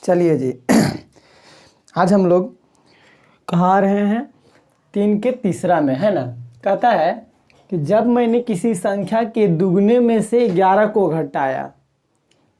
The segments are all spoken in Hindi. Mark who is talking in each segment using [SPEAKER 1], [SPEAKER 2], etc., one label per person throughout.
[SPEAKER 1] चलिए जी आज हम लोग कहा रहे हैं 3 के तीसरा में, है ना। कहता है कि जब मैंने किसी संख्या के दुगने में से 11 को घटाया,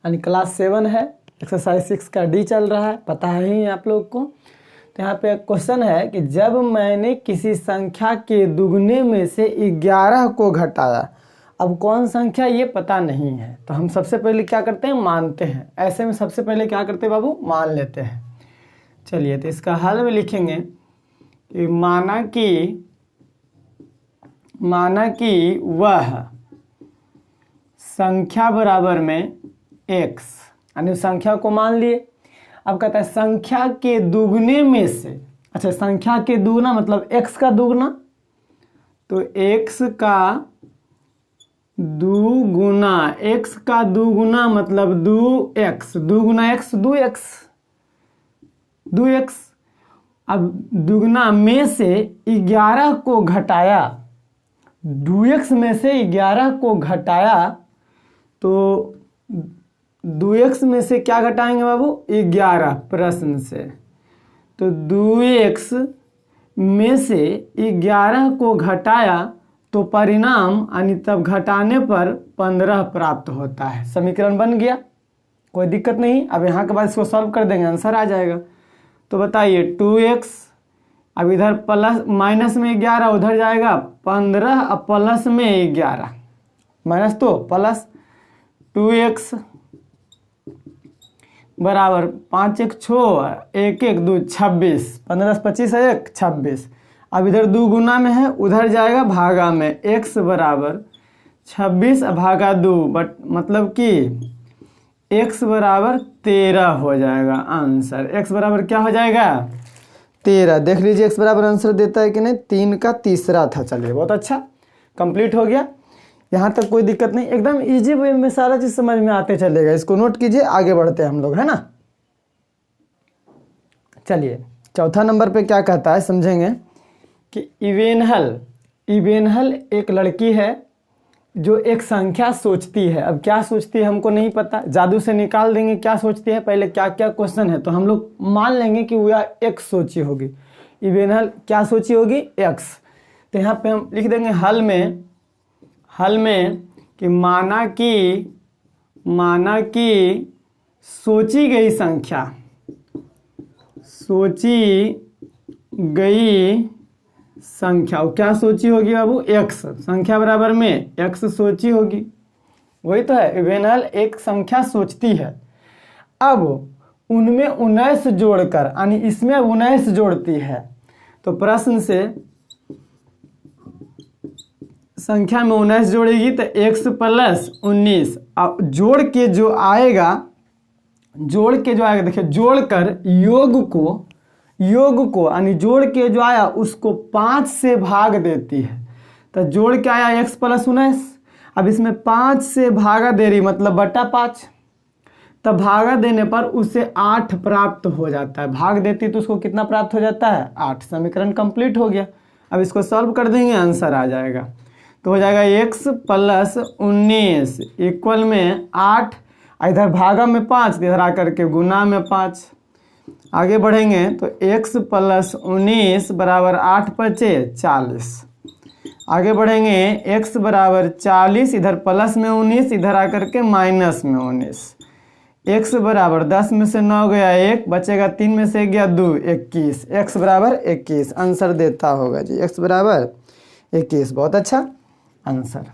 [SPEAKER 1] यानी क्लास 7 है, एक्सरसाइज 6 का डी चल रहा है, पता है ही आप लोग को। तो यहाँ पे क्वेश्चन है कि जब मैंने किसी संख्या के दुगने में से 11 को घटाया, अब कौन संख्या ये पता नहीं है, तो हम सबसे पहले क्या करते हैं, मानते हैं। ऐसे में सबसे पहले क्या करते हैं बाबू, मान लेते हैं। चलिए तो इसका हल में लिखेंगे कि माना कि वह संख्या बराबर में x, यानी संख्या को मान लिए। अब कहता है संख्या के दुगने में से, अच्छा संख्या के दुगना मतलब x का दुगना, तो x का दुगुना, x का दुगुना मतलब 2x, दुगुना x 2x। अब दुगना में से 11 को घटाया, 2x में से 11 को घटाया, तो 2x में से क्या घटाएंगे बाबू, 11 प्रश्न से। तो 2x में से 11 को घटाया तो परिणाम यानी तब घटाने पर 15 प्राप्त होता है। समीकरण बन गया, कोई दिक्कत नहीं। अब यहाँ के बाद इसको सॉल्व कर देंगे, आंसर आ जाएगा। तो बताइए 2x, अब इधर प्लस माइनस में 11 उधर जाएगा 15, अब प्लस में 11 माइनस तो प्लस, 2x बराबर 5 1 6 1 1 2 26, 15 10 25 है 1 26। अब इधर दुगुना में है, उधर जाएगा भागा में, x बराबर 26 भागा 2, बट मतलब कि x बराबर 13 हो जाएगा आंसर। x बराबर क्या हो जाएगा, 13। देख लीजिए x बराबर आंसर देता है कि नहीं, 3 का तीसरा था। चलिए बहुत अच्छा, कंप्लीट हो गया। यहाँ तक कोई दिक्कत नहीं, एकदम इजी वे में सारा चीज समझ में आते चलेगा। इसको नोट कीजिए, आगे बढ़ते हैं हम लोग, है ना। चलिए चौथा नंबर पे क्या कहता है समझेंगे कि इवेनहल एक लड़की है जो एक संख्या सोचती है। अब क्या सोचती है हमको नहीं पता, जादू से निकाल देंगे क्या सोचती है, पहले क्या क्या क्वेश्चन है तो हम लोग मान लेंगे कि वह x सोची होगी। इवेनहल क्या सोची होगी, x। तो यहाँ पे हम लिख देंगे हल में कि माना कि सोची गई संख्या क्या सोची होगी बाबू, x। संख्या बराबर में x सोची होगी, वही तो है। इवेनहल एक संख्या सोचती है, अब उनमें 19 जोड़कर, यानी इसमें 19 जोड़ती है, तो प्रश्न से संख्या में 19 जोड़ेगी तो x प्लस 19, अब जोड़ के जो आएगा देखिए, जोड़कर योग को यानी जोड़ के जो आया उसको 5 से भाग देती है। तो जोड़ के आया x प्लस 19, अब इसमें 5 से भागा दे रही मतलब बटा 5, तब भागा देने पर उसे 8 प्राप्त हो जाता है। भाग देती तो उसको कितना प्राप्त हो जाता है, 8। समीकरण कंप्लीट हो गया। अब इसको सॉल्व कर देंगे, आंसर आ जाएगा। तो हो जाएगा x प्लस 19 इक्वल में 8, इधर भागा में 5, इधर आकर के गुना में 5। आगे बढ़ेंगे तो x प्लस 19 बराबर 8 पचे 40। आगे बढ़ेंगे x बराबर 40, इधर प्लस में 19, इधर आकर के माइनस में 19। x बराबर 10 में से 9 गया 1, बचेगा 3 में से गया 2, 21। x बराबर 21 आंसर देता होगा जी, x बराबर 21। बहुत अच्छा आंसर,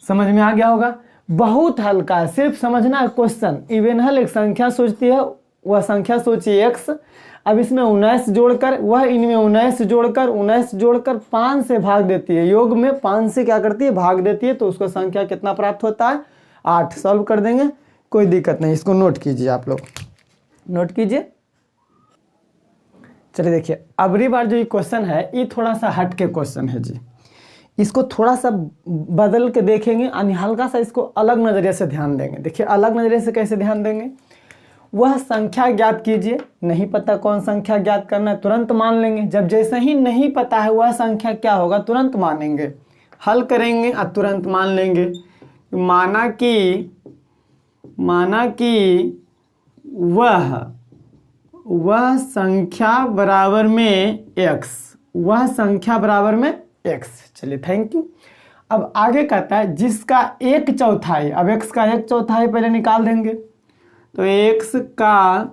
[SPEAKER 1] समझ में आ गया होगा। बहुत हल्का है, सिर्फ समझना है क्वेश्चन। इवेनहल एक संख्या सोचती है, वह संख्या सोची x, अब इसमें 19 जोड़कर, वह इनमें 19 जोड़कर 5 से भाग देती है। योग में 5 से क्या करती है, भाग देती है, तो उसको संख्या कितना प्राप्त होता है, 8। सॉल्व कर देंगे, कोई दिक्कत नहीं। इसको नोट कीजिए, आप लोग नोट कीजिए। चलिए देखिए, अगली बार जो ये क्वेश्चन है ये थोड़ा सा हट के क्वेश्चन है जी, इसको थोड़ा सा बदल के देखेंगे, यानी हल्का सा इसको अलग नज़रिए से ध्यान देंगे। देखिए अलग नज़रिए से कैसे ध्यान देंगे, वह संख्या ज्ञात कीजिए। नहीं पता कौन संख्या ज्ञात करना है, तुरंत मान लेंगे। जब जैसे ही नहीं पता है वह संख्या क्या होगा, तुरंत मानेंगे। हल करेंगे और तुरंत मान लेंगे। माना कि वह संख्या बराबर में x, वह संख्या बराबर में x। चलिए थैंक यू। अब आगे कहता है जिसका 1/4, अब x का 1/4 पहले निकाल देंगे, तो x का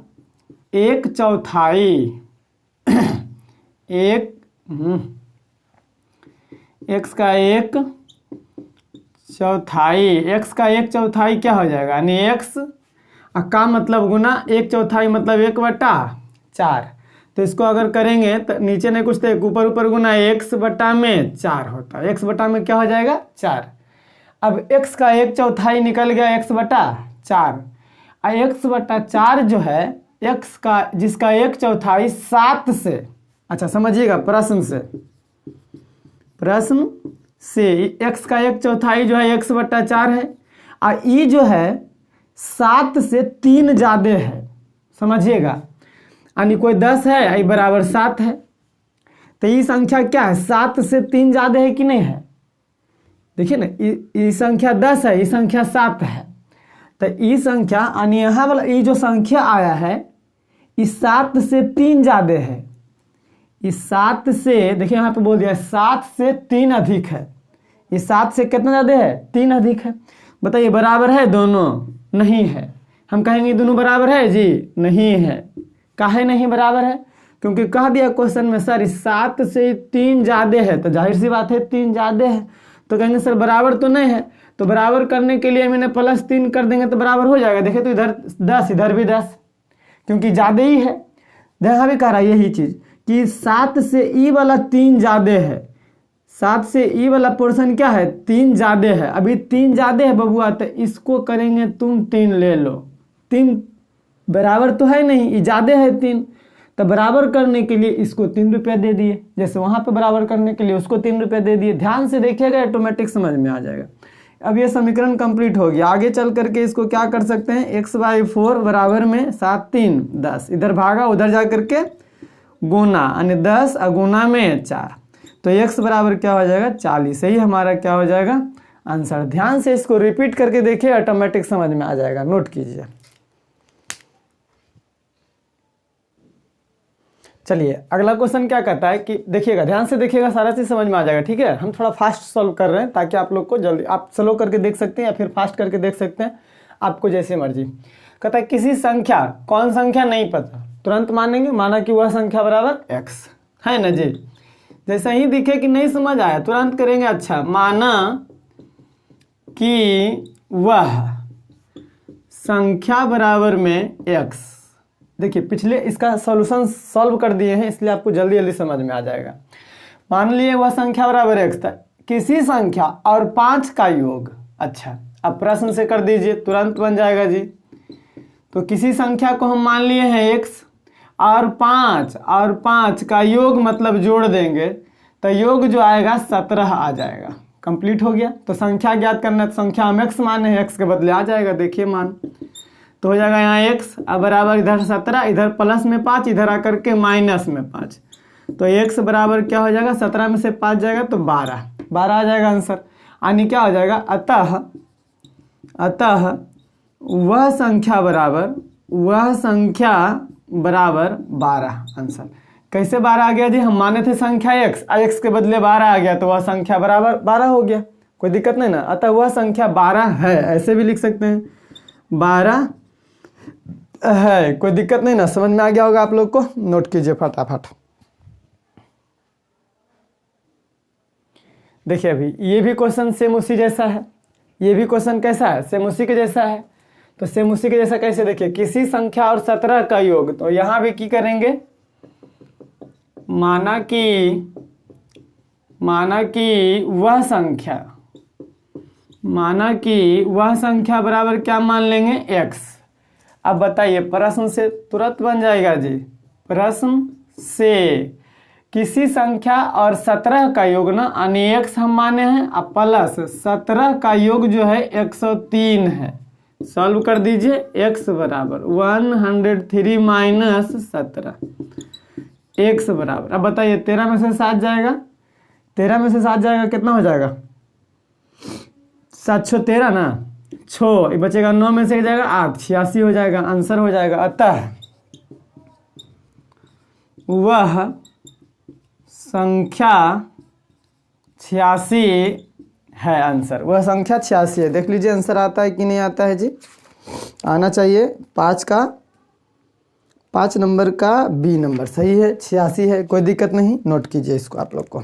[SPEAKER 1] 1/4 x का 1/4, x का 1/4 क्या हो जाएगा, यानी x का मतलब गुना 1/4 मतलब 1/4। तो इसको अगर करेंगे तो नीचे नहीं कुछ तो ऊपर ऊपर गुना x बटा में 4 होता है, x बटा में क्या हो जाएगा 4। अब x का 1/4 निकल गया x बटा 4, और x बटा 4 जो है x का जिसका 1/4 7 से, अच्छा समझिएगा प्रश्न से x का 1/4 जो है x बटा 4 है, और ई जो है 7 से 3 ज़्यादा है, समझिएगा, यानी कोई 10 है आई बराबर 7 है, तो ये संख्या क्या है 7 से 3 ज़्यादा है कि नहीं है। देखिए ना, ये संख्या 10 है, ये संख्या 7 है, तो ये संख्या यानी यहाँ वाला ये जो संख्या आया है ये 7 से 3 ज़्यादा है, इस 7 से, देखिए यहाँ पे बोल दिया 7 से 3 अधिक है, ये 7 से कितना ज़्यादा है 3 अधिक है। बताइए बराबर है दोनों, नहीं है। हम कहेंगे दोनों बराबर है जी, नहीं है। काहे नहीं बराबर है, क्योंकि कह दिया क्वेश्चन में सर 7 से 3 ज़्यादा है, तो जाहिर सी बात है 3 ज़्यादा है, तो कहेंगे सर बराबर तो नहीं है, तो बराबर करने के लिए मैंने +3 कर देंगे तो बराबर हो जाएगा। देखिए तो इधर 10 इधर भी 10, क्योंकि ज़्यादा ही है। यहाँ भी कह रहा है यही चीज़ कि 7 से ई वाला 3 ज़्यादा है, 7 से ई वाला पोर्शन क्या है 3 ज़्यादा है, अभी 3 ज़्यादा है बबुआ, तो इसको करेंगे तुम 3 ले लो, 3 बराबर तो है नहीं, ये ज़्यादा है 3, तो बराबर करने के लिए इसको 3 रुपये दे दिए, जैसे वहाँ पे बराबर करने के लिए उसको 3 रुपये दे दिए। ध्यान से देखिएगा ऑटोमेटिक समझ में आ जाएगा। अब ये समीकरण कंप्लीट हो गया। आगे चल करके इसको क्या कर सकते हैं, x/4 बराबर में 7 3 10, इधर भागा उधर जा करके गुना, यानी 10 और गुना में 4, तो x बराबर क्या हो जाएगा 40। यही हमारा क्या हो जाएगा आंसर। ध्यान से इसको रिपीट करके देखिए, ऑटोमेटिक समझ में आ जाएगा, नोट कीजिए। चलिए अगला क्वेश्चन क्या कहता है कि देखिएगा, ध्यान से देखिएगा, सारा चीज़ समझ में आ जाएगा, ठीक है। हम थोड़ा फास्ट सॉल्व कर रहे हैं ताकि आप लोग को जल्दी, आप स्लो करके देख सकते हैं या फिर फास्ट करके देख सकते हैं, आपको जैसे मर्जी। कहता है किसी संख्या, कौन संख्या नहीं पता, तुरंत मानेंगे, माना कि वह संख्या बराबर x है ना जी। जैसे ही दिखे कि नहीं समझ आया तुरंत करेंगे, अच्छा माना कि वह संख्या बराबर में x। देखिए पिछले इसका सॉल्यूशन सॉल्व कर दिए हैं, इसलिए आपको जल्दी जल्दी समझ में आ जाएगा। मान लिए वह संख्या बराबर x था, किसी संख्या और 5 का योग। अच्छा अब प्रश्न से कर दीजिए, तुरंत बन जाएगा जी। तो किसी संख्या को हम मान लिए हैं x और 5 का योग मतलब जोड़ देंगे तो योग जो आएगा 17 आ जाएगा। कंप्लीट हो गया। तो संख्या ज्ञात करना, तो संख्या हम x माने हैं, x के बदले आ जाएगा, देखिए मान, तो हो जाएगा यहाँ x अब बराबर इधर 17, इधर प्लस में 5, इधर आकर के माइनस में 5, तो x बराबर क्या हो जाएगा 17 में से 5 जाएगा तो 12 आ जाएगा आंसर। यानी क्या हो जाएगा, अतः वह संख्या बराबर 12 आंसर। कैसे 12 आ गया जी, हम माने थे संख्या x के बदले 12 आ गया, तो वह संख्या बराबर 12 हो गया, कोई दिक्कत नहीं ना। अतः वह संख्या 12 है, ऐसे भी लिख सकते हैं 12 है, कोई दिक्कत नहीं ना, समझ में आ गया होगा आप लोग को। नोट कीजिए फटाफट। देखिए अभी ये भी क्वेश्चन सेम उसी जैसा है, ये भी क्वेश्चन कैसा है, सेम उसी के जैसा है। तो सेम उसी के जैसा कैसे, देखिए किसी संख्या और 17 का योग, तो यहाँ भी की करेंगे, माना कि वह संख्या बराबर क्या मान लेंगे x। अब बताइए प्रश्न से तुरंत बन जाएगा जी। प्रश्न से किसी संख्या और 17 का योग ना, यानी x हम माने हैं अब प्लस 17 का योग जो है 103 है। सॉल्व कर दीजिए, x बराबर 103 माइनस 17, x बराबर, अब बताइए 13 में से 7 जाएगा, 13 में से 7 जाएगा कितना हो जाएगा 713 ना, 6 ये बचेगा 9 में से जाएगा 8, 86 हो जाएगा, आंसर हो जाएगा। अतः वह संख्या 86 है, आंसर वह संख्या 86 है। देख लीजिए आंसर आता है कि नहीं आता है जी, आना चाहिए। 5 नंबर का बी नंबर सही है, 86 है, कोई दिक्कत नहीं, नोट कीजिए इसको आप लोग को।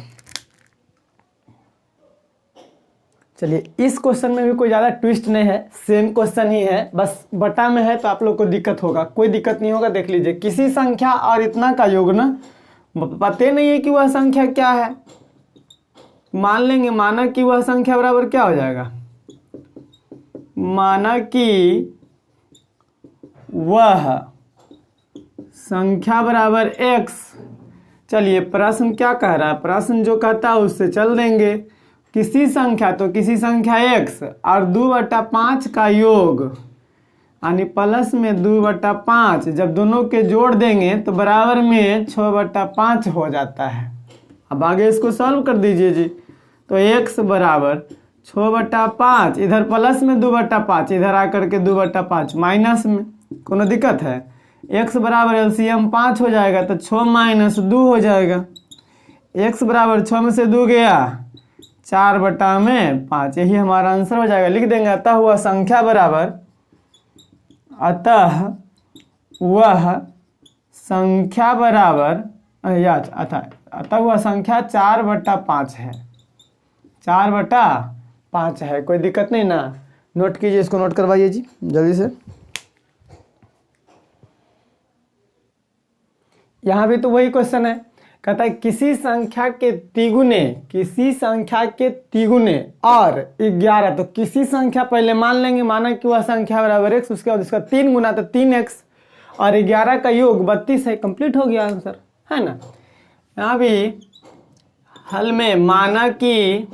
[SPEAKER 1] चलिए इस क्वेश्चन में भी कोई ज़्यादा ट्विस्ट नहीं है, सेम क्वेश्चन ही है, बस बटा में है तो आप लोग को दिक्कत होगा, कोई दिक्कत नहीं होगा। देख लीजिए, किसी संख्या और इतना का योग ना पता नहीं है कि वह संख्या क्या है, मान लेंगे, माना कि वह संख्या बराबर क्या हो जाएगा, माना कि वह संख्या बराबर x। चलिए प्रश्न क्या कह रहा है, प्रश्न जो कहता है उससे चल देंगे। किसी संख्या, तो किसी संख्या x और 2/5 का योग यानी प्लस में 2/5, जब दोनों के जोड़ देंगे तो बराबर में 6/5 हो जाता है। अब आगे इसको सॉल्व कर दीजिए जी। तो x बराबर 6/5, इधर प्लस में 2/5, इधर आकर के 2/5 माइनस में, कोनो दिक्कत है। x बराबर एलसीएम 5 हो जाएगा तो 6 - 2 हो जाएगा। x बराबर 6 में से 2 गया 4/5, यही हमारा आंसर हो जाएगा। लिख देंगे अतः वह संख्या बराबर, अतः वह संख्या बराबर अतः वह संख्या 4/5 है, 4/5 है, कोई दिक्कत नहीं ना। नोट कीजिए, इसको नोट करवाइए जी जल्दी से। यहाँ भी तो वही क्वेश्चन है, कहता है किसी संख्या के तिगुने, किसी संख्या के तिगुने और 11, तो किसी संख्या पहले मान लेंगे, माना कि वह संख्या बराबर x, उसके बाद उसका 3 गुना तो 3x और 11 का योग 32 है, कंप्लीट हो गया आंसर, है ना। यहाँ भी हल में माना कि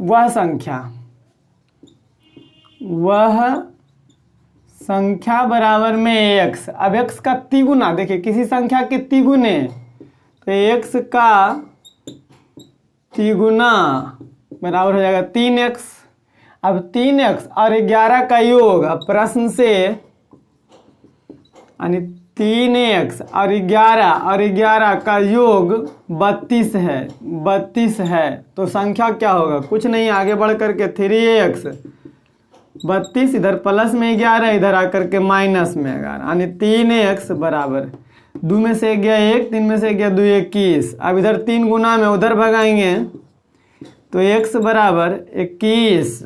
[SPEAKER 1] वह संख्या बराबर में x, अब x का तिगुना, देखिए किसी संख्या के तिगुने तो x का तिगुना बराबर हो जाएगा 3x। अब 3x और 11 का योग, अब प्रश्न से यानी 3x और 11 का योग 32 है, 32 है, तो संख्या क्या होगा, कुछ नहीं, आगे बढ़ करके 3x 32, इधर प्लस में 11, इधर आकर के माइनस में 11, यानी 3x बराबर 2 में से गया 1, 3 में से गया 2, 21। अब इधर 3 गुना में उधर भगाएंगे तो x बराबर 21,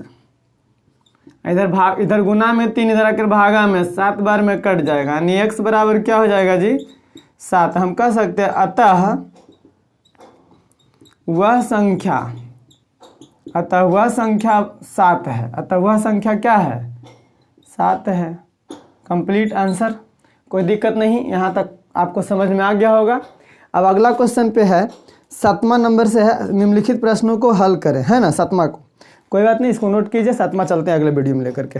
[SPEAKER 1] इधर गुना में 3, इधर आकर भागा में 7 बार में कट जाएगा, यानी x बराबर क्या हो जाएगा जी 7। हम कह सकते हैं अतः वह संख्या 7 है, अतः वह संख्या क्या है 7 है, कंप्लीट आंसर, कोई दिक्कत नहीं, यहाँ तक आपको समझ में आ गया होगा। अब अगला क्वेश्चन पे है 7वां नंबर से है, निम्नलिखित प्रश्नों को हल करें, है ना, 7वां को, कोई बात नहीं, इसको नोट कीजिए, 7वां चलते हैं अगले वीडियो में लेकर के।